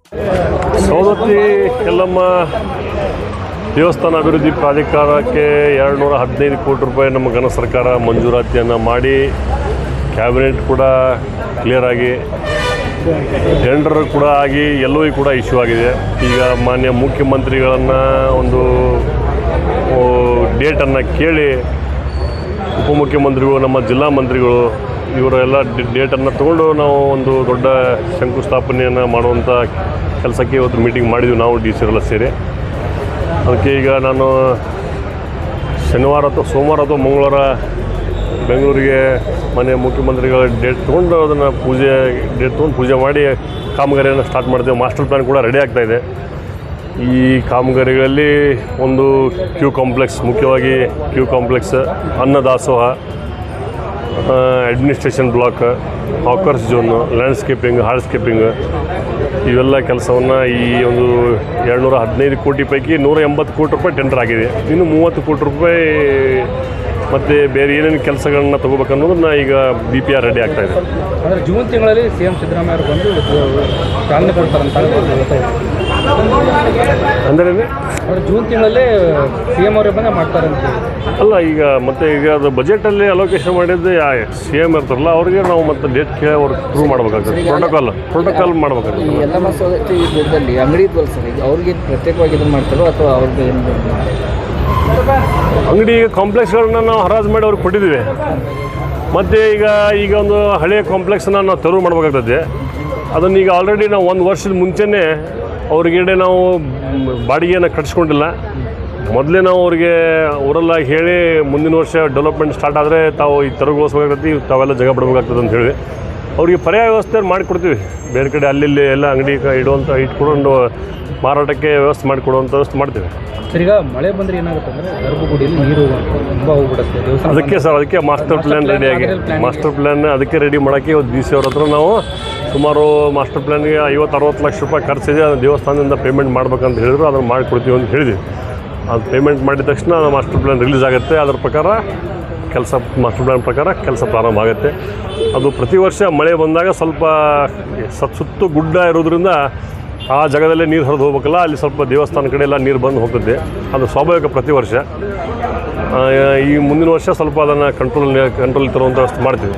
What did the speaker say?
ಸವದತ್ತಿ ಯಲ್ಲಮ್ಮ ದೇವಸ್ಥಾನ ಅಭಿವೃದ್ಧಿ ಪ್ರಾಧಿಕಾರಕ್ಕೆ 215 ಕೋಟಿ ರೂಪಾಯಿ ನಮ್ಮ ಘನ ಸರ್ಕಾರ ಮಂಜೂರಾತಿಯನ್ನು ಮಾಡಿ ಕ್ಯಾಬಿನೆಟ್ ಕೂಡ ಕ್ಲಿಯರ್ ಆಗಿ ಟೆಂಡರ್ ಕೂಡ ಆಗಿ ಎಲ್ಲವೂ ಕೂಡ ಇಶ್ಯೂ ಆಗಿದೆ. ಈಗ ಮಾನ್ಯ ಮುಖ್ಯಮಂತ್ರಿಗಳನ್ನು ಒಂದು ಡೇಟನ್ನು ಕೇಳಿ ಉಪಮುಖ್ಯಮಂತ್ರಿಗಳು, ನಮ್ಮ ಜಿಲ್ಲಾ ಮಂತ್ರಿಗಳು ಇವರೆಲ್ಲ ಡೇಟನ್ನು ತಗೊಂಡು ನಾವು ಒಂದು ದೊಡ್ಡ ಶಂಕುಸ್ಥಾಪನೆಯನ್ನು ಮಾಡುವಂಥ ಕೆಲಸಕ್ಕೆ ಇವತ್ತು ಮೀಟಿಂಗ್ ಮಾಡಿದ್ವಿ ನಾವು DC ಅವರೆಲ್ಲ ಸೇರಿ. ಅದಕ್ಕೆ ಈಗ ನಾನು ಶನಿವಾರ ಅಥವಾ ಸೋಮವಾರ ಅಥವಾ ಮಂಗಳವಾರ ಬೆಂಗಳೂರಿಗೆ ಮನೆ ಮುಖ್ಯಮಂತ್ರಿಗಳ ಡೇಟ್ ತೊಗೊಂಡು ಅದನ್ನು ಡೇಟ್ ತೊಗೊಂಡು ಪೂಜೆ ಮಾಡಿ ಕಾಮಗಾರಿಯನ್ನು ಸ್ಟಾರ್ಟ್ ಮಾಡ್ತೇವೆ. ಮಾಸ್ಟರ್ ಪ್ಲ್ಯಾನ್ ಕೂಡ ರೆಡಿ ಆಗ್ತಾಯಿದೆ. ಈ ಕಾಮಗಾರಿಗಳಲ್ಲಿ ಒಂದು ಕ್ಯೂ ಕಾಂಪ್ಲೆಕ್ಸ್, ಮುಖ್ಯವಾಗಿ ಕ್ಯೂ ಕಾಂಪ್ಲೆಕ್ಸ್, ಅನ್ನದಾಸೋಹ, ಅಡ್ಮಿನಿಸ್ಟ್ರೇಷನ್ ಬ್ಲಾಕ್, ಹಾಕರ್ಸ್ ಝೋನು, ಲ್ಯಾಂಡ್ಸ್ಕೇಪಿಂಗ್, ಹಾರ್ಡ್ಸ್ಕೇಪಿಂಗ್ ಇವೆಲ್ಲ ಕೆಲಸವನ್ನು ಈ ಒಂದು 215 ಕೋಟಿ ಪೈಕಿ 180 ಕೋಟಿ ರೂಪಾಯಿ ಟೆಂಡರ್ ಆಗಿದೆ. ಇನ್ನು 30 ಕೋಟಿ ರೂಪಾಯಿ ಮತ್ತು ಬೇರೆ ಏನೇನು ಕೆಲಸಗಳನ್ನ ತೊಗೋಬೇಕನ್ನೋದನ್ನ ಈಗ BPR ರೆಡಿ ಆಗ್ತಾಯಿದೆ. ಅಂದರೆ ಜೂನ್ ತಿಂಗಳಲ್ಲಿ CM ಸಿದ್ದರಾಮಯ್ಯ ಅವರು ಬಂದು ಚಾಲನೆ ಕೊಡ್ತಾರಂತ ಅಂದರೆ ಜೂನ್ ತಿಂಗಳಲ್ಲೇ CM ಅವರೇ ಬಂದು ಮಾಡ್ತಾರಂತ ಅಲ್ಲ. ಈಗ ಅದು ಬಜೆಟಲ್ಲಿ ಅಲೋಕೇಶನ್ ಮಾಡಿದ್ದು CM ಇರ್ತಾರಲ್ಲ ಅವ್ರಿಗೆ ನಾವು ಮತ್ತೆ ಡೇಟ್ ಕೇಳಿ ಅವ್ರು ಪ್ರೂವ್ ಮಾಡಬೇಕಾಗ್ತದೆ. ಪ್ರೋಟೋಕಾಲ್ ಮಾಡಬೇಕಾಗ್ತದೆ. ಎಲ್ಲ ಮಸೂದೆ ಈ ದುಡ್ಡಲ್ಲಿ ಅಂಗಡಿ ಇದ್ವಲ್ಲ ಸರ್, ಈಗ ಅವ್ರಿಗೆ ಪ್ರತ್ಯೇಕವಾಗಿ ಇದನ್ನು ಮಾಡ್ತಾರೋ ಅಥವಾ ಅವ್ರಿಗೆ ಏನು ಅಂಗಡಿ ಕಾಂಪ್ಲೆಕ್ಸ್ಗಳನ್ನ ನಾವು ಹರಾಜು ಮಾಡಿ ಅವ್ರಿಗೆ ಕೊಟ್ಟಿದ್ದೀವಿ. ಮತ್ತು ಈಗ ಒಂದು ಹಳೆಯ ಕಾಂಪ್ಲೆಕ್ಸನ್ನ ನಾವು ತೆರವು ಮಾಡಬೇಕಾಗ್ತದೆ. ಅದನ್ನು ಈಗ ಆಲ್ರೆಡಿ ನಾವು 1 ವರ್ಷದ ಮುಂಚೆನೇ ಅವ್ರಿಗೆ ನಾವು ಬಾಡಿಗೆಯನ್ನು ಕಟ್ಸ್ಕೊಂಡಿಲ್ಲ. ಮೊದಲೇ ನಾವು ಅವ್ರಿಗೆ ಊರಲ್ಲಾಗಿ ಹೇಳಿ ಮುಂದಿನ ವರ್ಷ ಡೆವಲಪ್ಮೆಂಟ್ ಸ್ಟಾರ್ಟ್ ಆದರೆ ತಾವು ಈ ತೆರವುಗೊಳಿಸ್ಬೇಕಾಗ್ತದೆ, ತಾವೆಲ್ಲ ಜಾಗ ಬಿಡಬೇಕಾಗ್ತದೆ ಅಂತ ಹೇಳಿ ಅವ್ರಿಗೆ ಪರ್ಯಾಯ ವ್ಯವಸ್ಥೆ ಮಾಡಿಕೊಡ್ತೀವಿ. ಬೇರೆ ಕಡೆ ಅಲ್ಲಿ ಎಲ್ಲ ಅಂಗಡಿ ಇಟ್ಕೊಂಡು ಮಾರಾಟಕ್ಕೆ ವ್ಯವಸ್ಥೆ ಮಾಡಿಕೊಡುವಂಥ ವ್ಯವಸ್ಥೆ ಮಾಡ್ತೀವಿ. ಸರ್, ಈಗ ಮಳೆ ಬಂದರೆ ಏನಾಗುತ್ತೆ ಅಂದರೆ ಗರ್ಭಗುಡಿಯಲ್ಲಿ ನೀರು ತುಂಬ ಹೋಗ್ಬಿಡುತ್ತೆ ದೇವಸ್ಥಾನ. ಅದಕ್ಕೆ ಮಾಸ್ಟರ್ ಪ್ಲ್ಯಾನ್ ರೆಡಿಯಾಗಿ ಅದಕ್ಕೆ ರೆಡಿ ಮಾಡೋಕ್ಕೆ ಇವತ್ತು DC ಅವ್ರ ಹತ್ರ ನಾವು ಸುಮಾರು ಮಾಸ್ಟರ್ ಪ್ಲ್ಯಾನ್ಗೆ 50-60 ಲಕ್ಷ ರೂಪಾಯಿ ಖರ್ಚಿದೆ. ದೇವಸ್ಥಾನದಿಂದ ಪೇಮೆಂಟ್ ಮಾಡ್ಬೇಕಂತ ಹೇಳಿದ್ರು, ಅದನ್ನು ಮಾಡಿಕೊಡ್ತೀವಿ ಅಂತ ಹೇಳಿದ್ವಿ. ಅದು ಪೇಮೆಂಟ್ ಮಾಡಿದ ತಕ್ಷಣ ಮಾಸ್ಟರ್ ಪ್ಲ್ಯಾನ್ ರಿಲೀಸ್ ಆಗುತ್ತೆ. ಅದರ ಪ್ರಕಾರ ಮಾಸ್ಟರ್ ಪ್ಲ್ಯಾನ್ ಪ್ರಕಾರ ಕೆಲಸ ಪ್ರಾರಂಭ ಆಗುತ್ತೆ. ಅದು ಪ್ರತಿ ವರ್ಷ ಮಳೆ ಬಂದಾಗ ಸ್ವಲ್ಪ ಸುತ್ತು ಗುಡ್ಡ ಇರೋದ್ರಿಂದ ಆ ಜಾಗದಲ್ಲೇ ನೀರು ಹರಿದು ಹೋಗ್ಬೇಕಲ್ಲ, ಅಲ್ಲಿ ಸ್ವಲ್ಪ ದೇವಸ್ಥಾನ ಕಡೆ ಎಲ್ಲ ನೀರು ಬಂದು ಹೋಗ್ತದೆ. ಅದು ಸ್ವಾಭಾವಿಕ ಪ್ರತಿ ವರ್ಷ. ಈ ಮುಂದಿನ ವರ್ಷ ಸ್ವಲ್ಪ ಅದನ್ನು ಕಂಟ್ರೋಲ್ ತರುವಂಥ ವ್ಯವಸ್ಥೆ ಮಾಡ್ತೀವಿ.